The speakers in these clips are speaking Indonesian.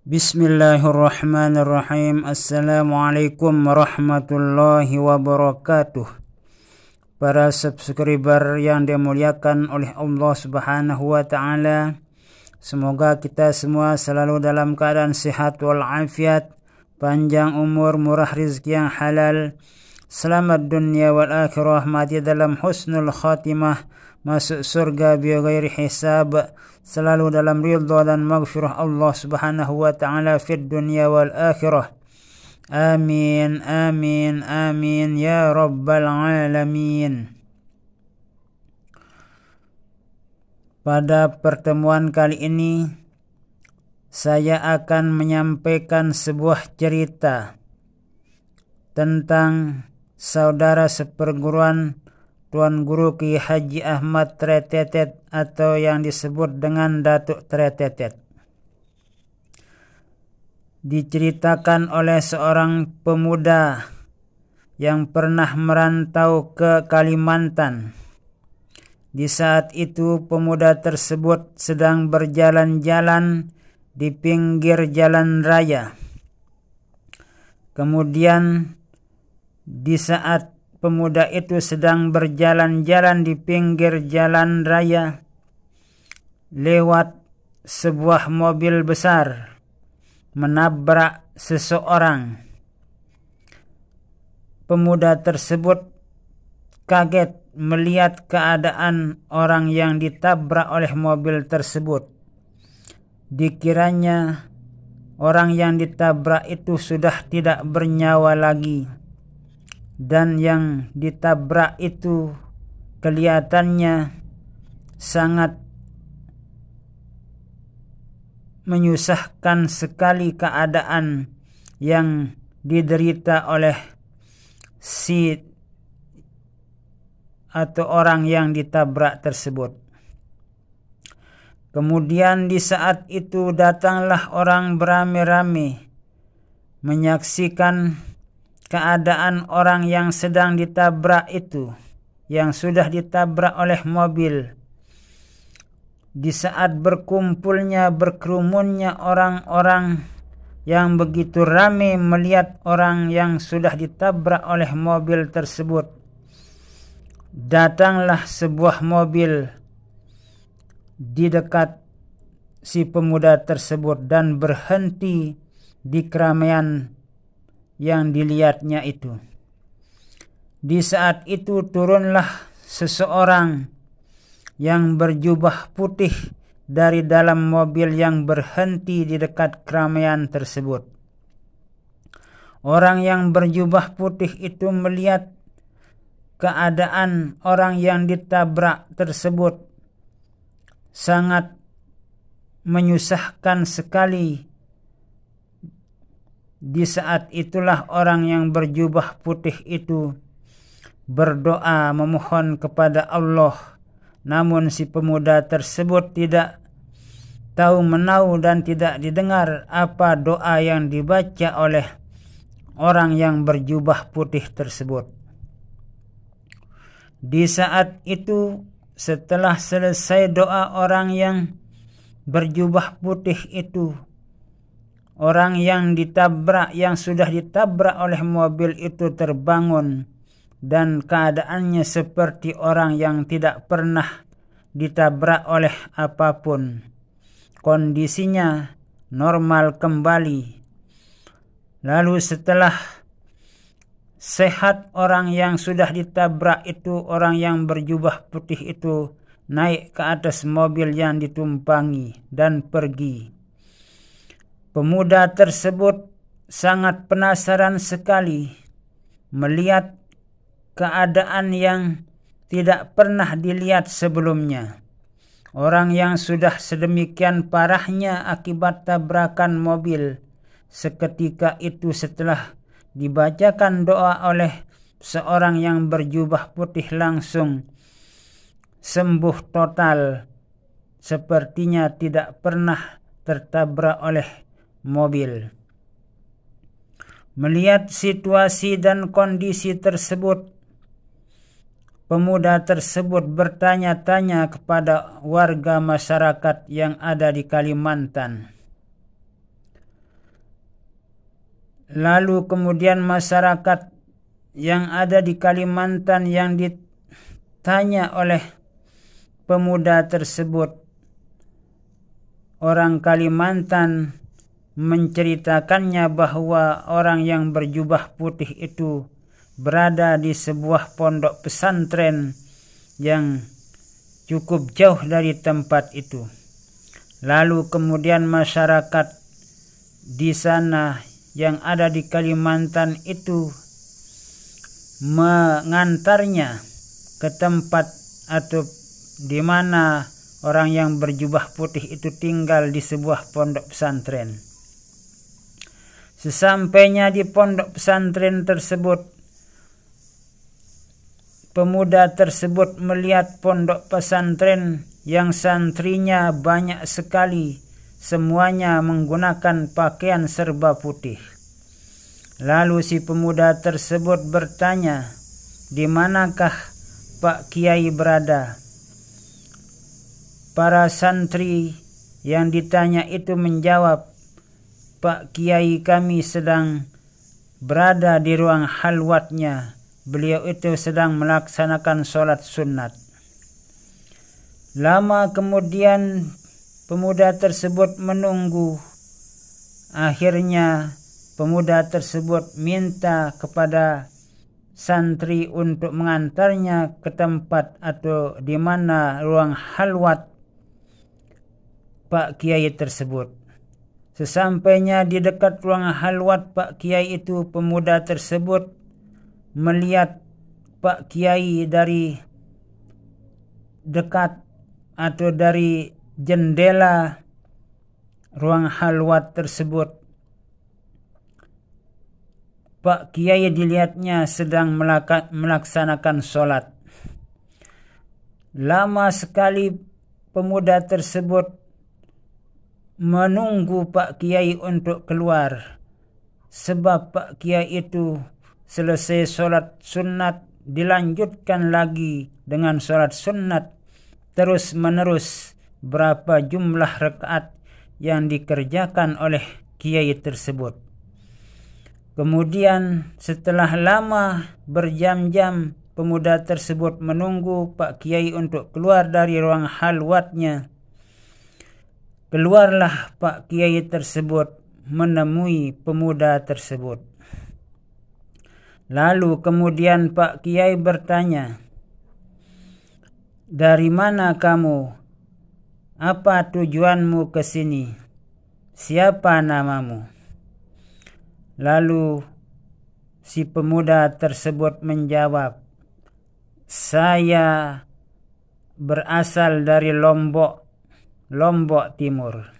Bismillahirrahmanirrahim. Assalamualaikum warahmatullahi wabarakatuh. Para subscriber yang dimuliakan oleh Allah Subhanahu wa taala, semoga kita semua selalu dalam keadaan sehat walafiat, panjang umur, murah rezeki yang halal, selamat dunia wal akhirah, mati dalam husnul khatimah, masuk surga bighairi hisab, selalu dalam ridha dan maghfirah Allah Subhanahu wa taala fid dunya wal akhirah. Amin amin amin ya rabbal alamin. Pada pertemuan kali ini saya akan menyampaikan sebuah cerita tentang saudara seperguruan Tuan Guru Ki Haji Ahmad Tretetet atau yang disebut dengan Datuk Tretetet. Diceritakan oleh seorang pemuda yang pernah merantau ke Kalimantan. Di saat itu pemuda tersebut sedang berjalan-jalan di pinggir jalan raya. Kemudian di saat pemuda itu sedang berjalan-jalan di pinggir jalan raya, lewat sebuah mobil besar menabrak seseorang. Pemuda tersebut kaget melihat keadaan orang yang ditabrak oleh mobil tersebut. Dikiranya orang yang ditabrak itu sudah tidak bernyawa lagi, dan yang ditabrak itu kelihatannya sangat menyusahkan sekali keadaan yang diderita oleh si atau orang yang ditabrak tersebut. Kemudian di saat itu datanglah orang beramai-ramai menyaksikan keadaan orang yang sedang ditabrak itu, yang sudah ditabrak oleh mobil. Di saat berkerumunnya orang-orang yang begitu ramai melihat orang yang sudah ditabrak oleh mobil tersebut, datanglah sebuah mobil di dekat si pemuda tersebut dan berhenti di keramaian yang dilihatnya itu. Di saat itu turunlah seseorang yang berjubah putih dari dalam mobil yang berhenti di dekat keramaian tersebut. Orang yang berjubah putih itu melihat keadaan orang yang ditabrak tersebut sangat menyusahkan sekali. Di saat itulah orang yang berjubah putih itu berdoa memohon kepada Allah. Namun si pemuda tersebut tidak tahu menahu dan tidak didengar apa doa yang dibaca oleh orang yang berjubah putih tersebut. Di saat itu setelah selesai doa orang yang berjubah putih itu, orang yang ditabrak, yang sudah ditabrak oleh mobil itu terbangun dan keadaannya seperti orang yang tidak pernah ditabrak oleh apapun. Kondisinya normal kembali. Lalu setelah sehat orang yang sudah ditabrak itu, orang yang berjubah putih itu naik ke atas mobil yang ditumpangi dan pergi. Pemuda tersebut sangat penasaran sekali melihat keadaan yang tidak pernah dilihat sebelumnya. Orang yang sudah sedemikian parahnya akibat tabrakan mobil, seketika itu setelah dibacakan doa oleh seorang yang berjubah putih langsung sembuh total, sepertinya tidak pernah tertabrak oleh mobil. Melihat situasi dan kondisi tersebut, pemuda tersebut bertanya-tanya kepada warga masyarakat yang ada di Kalimantan. Lalu kemudian masyarakat yang ada di Kalimantan yang ditanya oleh pemuda tersebut, orang Kalimantan menceritakannya bahwa orang yang berjubah putih itu berada di sebuah pondok pesantren yang cukup jauh dari tempat itu. Lalu kemudian masyarakat di sana yang ada di Kalimantan itu mengantarnya ke tempat atau di mana orang yang berjubah putih itu tinggal di sebuah pondok pesantren. Sesampainya di pondok pesantren tersebut, pemuda tersebut melihat pondok pesantren yang santrinya banyak sekali, semuanya menggunakan pakaian serba putih. Lalu si pemuda tersebut bertanya, "Di manakah Pak Kiai berada?" Para santri yang ditanya itu menjawab, "Pak Kiai kami sedang berada di ruang halwatnya. Beliau itu sedang melaksanakan sholat sunat." Lama kemudian pemuda tersebut menunggu. Akhirnya pemuda tersebut minta kepada santri untuk mengantarnya ke tempat atau di mana ruang halwat Pak Kiai tersebut. Sesampainya di dekat ruang halwat Pak Kiai itu, pemuda tersebut melihat Pak Kiai dari dekat atau dari jendela ruang halwat tersebut. Pak Kiai dilihatnya sedang melaksanakan sholat. Lama sekali pemuda tersebut menunggu Pak Kiai untuk keluar, sebab Pak Kiai itu selesai sholat sunat dilanjutkan lagi dengan sholat sunat terus menerus, berapa jumlah rakaat yang dikerjakan oleh Kiai tersebut. Kemudian setelah lama berjam-jam pemuda tersebut menunggu Pak Kiai untuk keluar dari ruang halwatnya, keluarlah Pak Kiai tersebut menemui pemuda tersebut. Lalu kemudian Pak Kiai bertanya, "Dari mana kamu? Apa tujuanmu ke sini? Siapa namamu?" Lalu si pemuda tersebut menjawab, "Saya berasal dari Lombok Timur."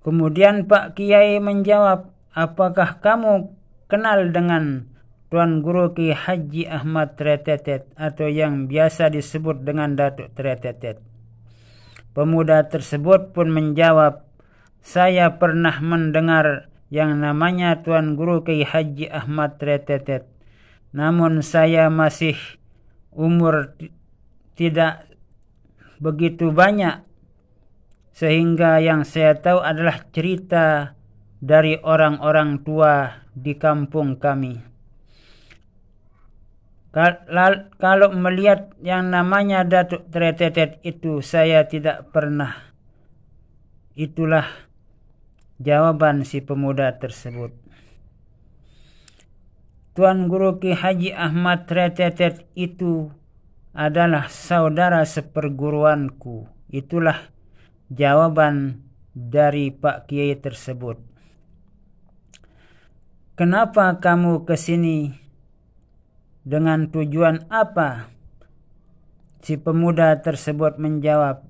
Kemudian Pak Kiai menjawab, "Apakah kamu kenal dengan Tuan Guru Ki Haji Ahmad Tretetet atau yang biasa disebut dengan Datuk Tretetet?" Pemuda tersebut pun menjawab, "Saya pernah mendengar yang namanya Tuan Guru Ki Haji Ahmad Tretetet. Namun saya masih umur tidak begitu banyak, sehingga yang saya tahu adalah cerita dari orang-orang tua di kampung kami. Kalau melihat yang namanya Datuk Tretetet itu saya tidak pernah." Itulah jawaban si pemuda tersebut. Tuan Guru Ki Haji Ahmad Tretetet itu adalah saudara seperguruanku. Itulah jawaban dari Pak Kiai tersebut. "Kenapa kamu ke sini? Dengan tujuan apa?" Si pemuda tersebut menjawab,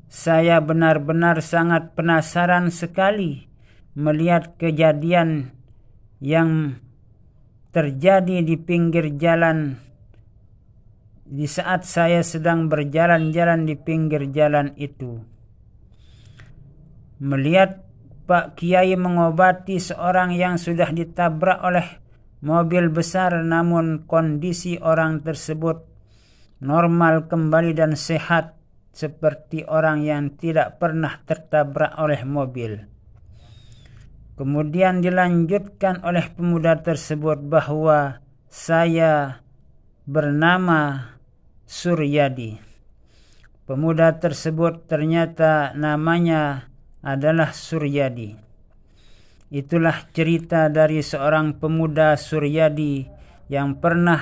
"Saya benar-benar sangat penasaran sekali melihat kejadian yang terjadi di pinggir jalan di saat saya sedang berjalan-jalan di pinggir jalan itu. Melihat Pak Kiai mengobati seorang yang sudah ditabrak oleh mobil besar namun kondisi orang tersebut normal kembali dan sehat seperti orang yang tidak pernah tertabrak oleh mobil. Kemudian dilanjutkan oleh pemuda tersebut bahwa saya bernama Suryadi. Pemuda tersebut ternyata namanya adalah Suryadi. Itulah cerita dari seorang pemuda Suryadi yang pernah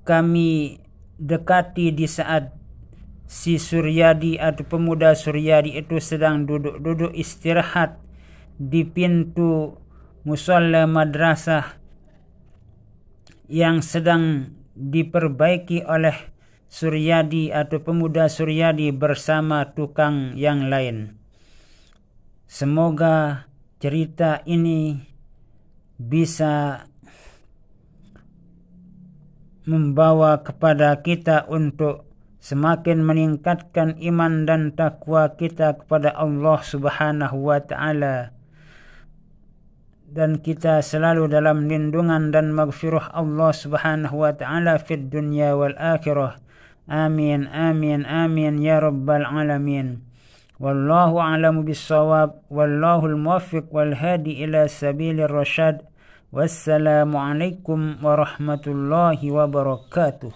kami dekati di saat si Suryadi atau pemuda Suryadi itu sedang duduk-duduk istirahat di pintu musalla madrasah yang sedang diperbaiki oleh Suryadi atau pemuda Suryadi bersama tukang yang lain. Semoga cerita ini bisa membawa kepada kita untuk semakin meningkatkan iman dan takwa kita kepada Allah Subhanahu wa ta'ala, dan kita selalu dalam lindungan dan maghfirah Allah Subhanahu wa ta'ala fid dunya wal akhirah. Amin amin amin ya rabbal alamin. Wallahu a'lamu bis-shawab, wallahul muwaffiq wal hadi ila sabilir rasyad. Wassalamu alaikum warahmatullahi wabarakatuh.